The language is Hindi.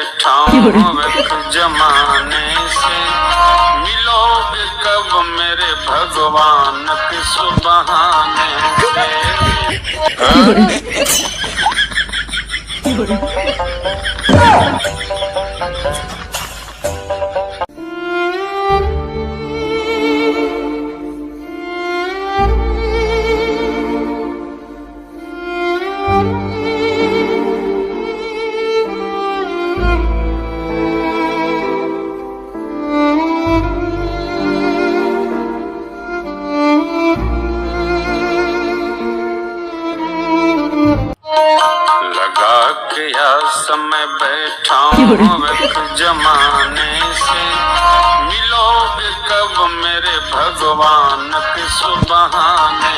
बैठा हूँ एक जमाने से, मिलोगे कब मेरे भगवान किस बहाने लगा गया समय बैठा हूँ एक जमाने से, मिलोगे कब मेरे भगवान किस बहाने